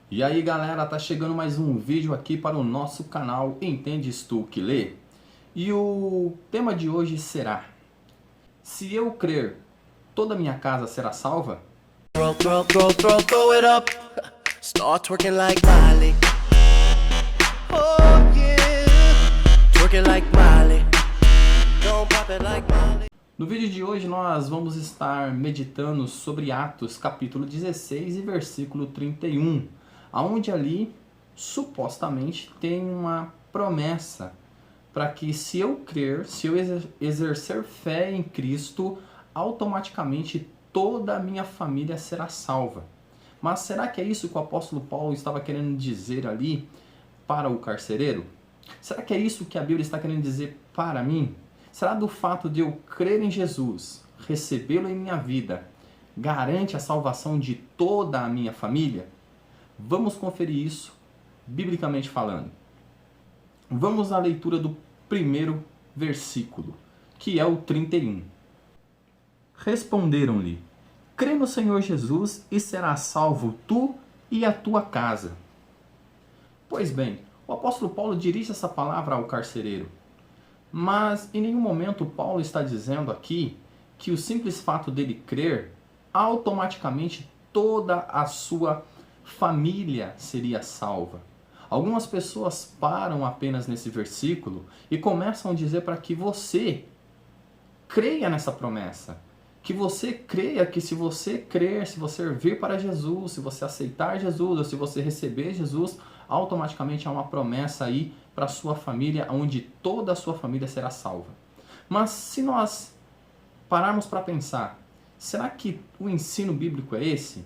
E aí galera, tá chegando mais um vídeo aqui para o nosso canal Entendes Tu Que Lê? E o tema de hoje será: se eu crer, toda a minha casa será salva? Throw it up. Start twerking like Miley. Oh yeah. Twerking like Miley. Don't pop it like Miley. No vídeo de hoje nós vamos estar meditando sobre Atos capítulo 16 e versículo 31, onde ali supostamente tem uma promessa para que se eu crer, se eu exercer fé em Cristo, automaticamente toda a minha família será salva. Mas será que é isso que o apóstolo Paulo estava querendo dizer ali para o carcereiro? Será que é isso que a Bíblia está querendo dizer para mim? Será do fato de eu crer em Jesus, recebê-lo em minha vida, garante a salvação de toda a minha família? Vamos conferir isso, biblicamente falando. Vamos à leitura do primeiro versículo, que é o 31. Responderam-lhe: crê no Senhor Jesus e serás salvo tu e a tua casa. Pois bem, o apóstolo Paulo dirige essa palavra ao carcereiro. Mas em nenhum momento Paulo está dizendo aqui que o simples fato dele crer, automaticamente toda a sua família seria salva. Algumas pessoas param apenas nesse versículo e começam a dizer para que você creia nessa promessa. Que você creia que se você crer, se você vir para Jesus, se você aceitar Jesus, ou se você receber Jesus, automaticamente há uma promessa aí para a sua família, onde toda a sua família será salva. Mas se nós pararmos para pensar, será que o ensino bíblico é esse?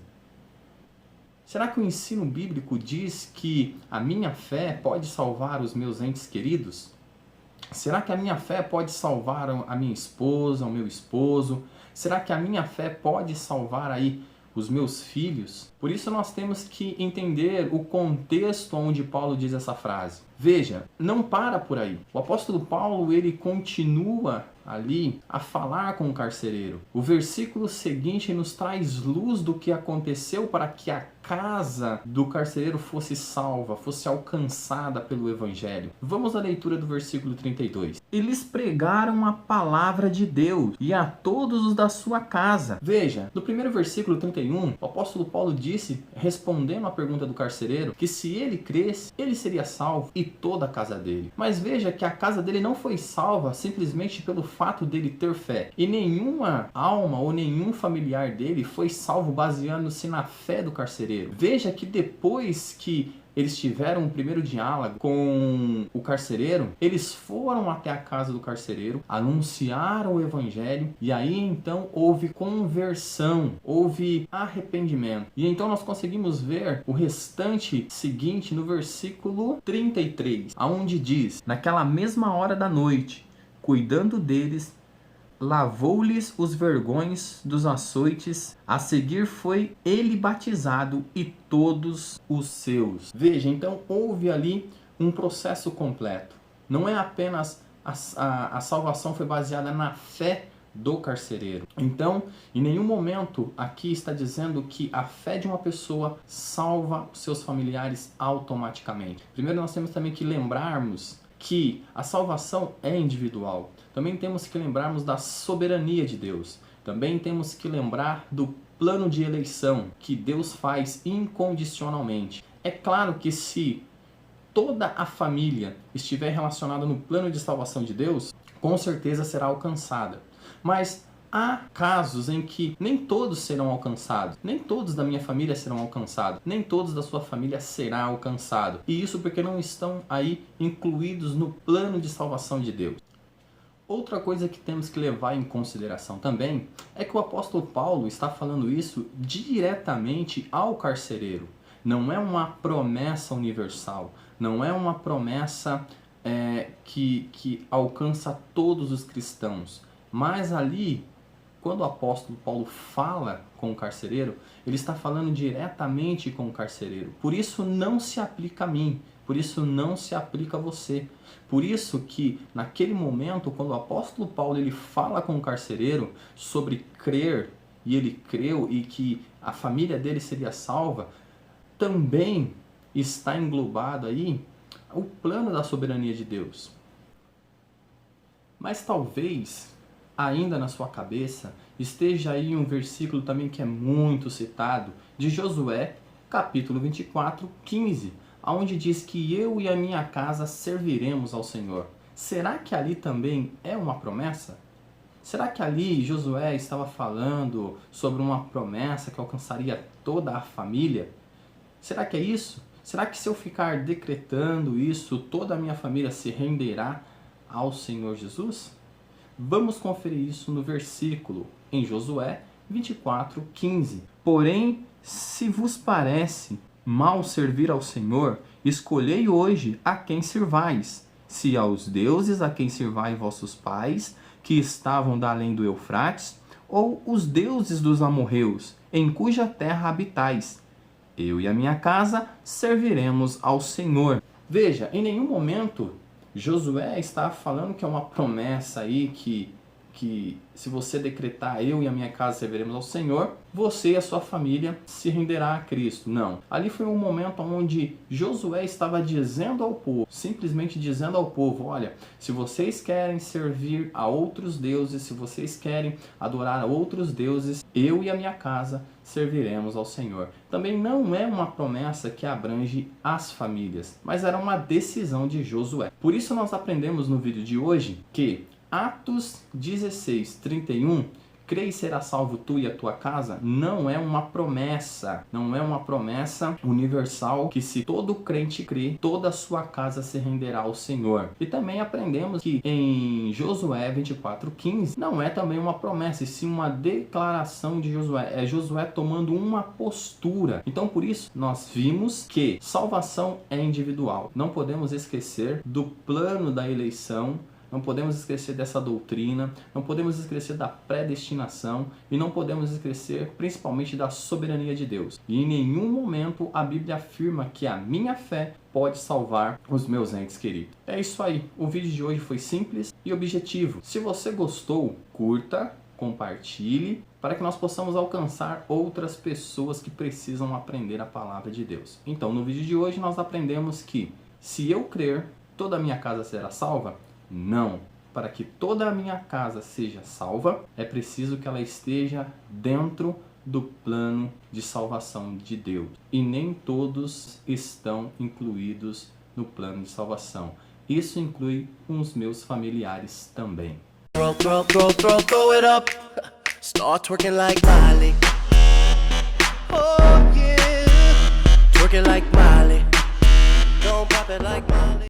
Será que o ensino bíblico diz que a minha fé pode salvar os meus entes queridos? Será que a minha fé pode salvar a minha esposa, o meu esposo? Será que a minha fé pode salvar aí os meus filhos? Por isso nós temos que entender o contexto onde Paulo diz essa frase. Veja, não para por aí. O apóstolo Paulo, ele continua ali a falar com o carcereiro. O versículo seguinte nos traz luz do que aconteceu para que a casa do carcereiro fosse salva, fosse alcançada pelo evangelho. Vamos à leitura do versículo 32. Eles pregaram a palavra de Deus e a todos os da sua casa. Veja, no primeiro versículo 31, o apóstolo Paulo disse, respondendo à pergunta do carcereiro, que se ele cresce, ele seria salvo e toda a casa dele. Mas veja que a casa dele não foi salva simplesmente pelo fato dele ter fé. E nenhuma alma ou nenhum familiar dele foi salvo baseando-se na fé do carcereiro. Veja que depois que eles tiveram um primeiro diálogo com o carcereiro, eles foram até a casa do carcereiro, anunciaram o evangelho e aí então houve conversão, houve arrependimento. E então nós conseguimos ver o restante seguinte no versículo 33, aonde diz: naquela mesma hora da noite, cuidando deles, lavou-lhes os vergões dos açoites, a seguir foi ele batizado e todos os seus. Veja, então houve ali um processo completo. Não é apenas a salvação foi baseada na fé do carcereiro. Então, em nenhum momento aqui está dizendo que a fé de uma pessoa salva os seus familiares automaticamente. Primeiro nós temos também que lembrarmos que a salvação é individual. Também temos que lembrarmos da soberania de Deus. Também temos que lembrar do plano de eleição que Deus faz incondicionalmente. É claro que se toda a família estiver relacionada no plano de salvação de Deus, com certeza será alcançada. Mas há casos em que nem todos serão alcançados, nem todos da minha família serão alcançados, nem todos da sua família será alcançado. E isso porque não estão aí incluídos no plano de salvação de Deus. Outra coisa que temos que levar em consideração também é que o apóstolo Paulo está falando isso diretamente ao carcereiro. Não é uma promessa universal, não é uma promessa que alcança todos os cristãos. Mas ali, quando o apóstolo Paulo fala com o carcereiro, ele está falando diretamente com o carcereiro. Por isso não se aplica a mim, por isso não se aplica a você. Por isso que naquele momento, quando o apóstolo Paulo ele fala com o carcereiro sobre crer, e ele creu e que a família dele seria salva, também está englobado aí o plano da soberania de Deus. Mas talvez, ainda na sua cabeça, esteja aí um versículo também que é muito citado, de Josué, capítulo 24, 15, onde diz que eu e a minha casa serviremos ao Senhor. Será que ali também é uma promessa? Será que ali Josué estava falando sobre uma promessa que alcançaria toda a família? Será que é isso? Será que se eu ficar decretando isso, toda a minha família se renderá ao Senhor Jesus? Vamos conferir isso no versículo em Josué 24, 15. Porém, se vos parece mal servir ao Senhor, escolhei hoje a quem servais, se aos deuses a quem servai vossos pais, que estavam da além do Eufrates, ou os deuses dos amorreus, em cuja terra habitais. Eu e a minha casa serviremos ao Senhor. Veja, em nenhum momento Josué está falando que é uma promessa aí que se você decretar eu e a minha casa serviremos ao Senhor, você e a sua família se renderá a Cristo. Não. Ali foi um momento onde Josué estava dizendo ao povo, simplesmente dizendo ao povo, olha, se vocês querem servir a outros deuses, se vocês querem adorar a outros deuses, eu e a minha casa serviremos ao Senhor. Também não é uma promessa que abrange as famílias, mas era uma decisão de Josué. Por isso nós aprendemos no vídeo de hoje que Atos 16, 31, crê e será salvo tu e a tua casa, não é uma promessa, não é uma promessa universal que se todo crente crê, toda a sua casa se renderá ao Senhor. E também aprendemos que em Josué 24, 15, não é também uma promessa, e sim uma declaração de Josué, é Josué tomando uma postura. Então por isso nós vimos que salvação é individual, não podemos esquecer do plano da eleição, não podemos esquecer dessa doutrina, não podemos esquecer da predestinação e não podemos esquecer principalmente da soberania de Deus. E em nenhum momento a Bíblia afirma que a minha fé pode salvar os meus entes queridos. É isso aí, o vídeo de hoje foi simples e objetivo. Se você gostou, curta, compartilhe, para que nós possamos alcançar outras pessoas que precisam aprender a palavra de Deus. Então no vídeo de hoje nós aprendemos que se eu crer, toda a minha casa será salva? Não. Para que toda a minha casa seja salva, é preciso que ela esteja dentro do plano de salvação de Deus. E nem todos estão incluídos no plano de salvação. Isso inclui os meus familiares também. Throw it up. Start twerking like Miley. Oh yeah. Twerking like Miley. Don't pop it like Miley.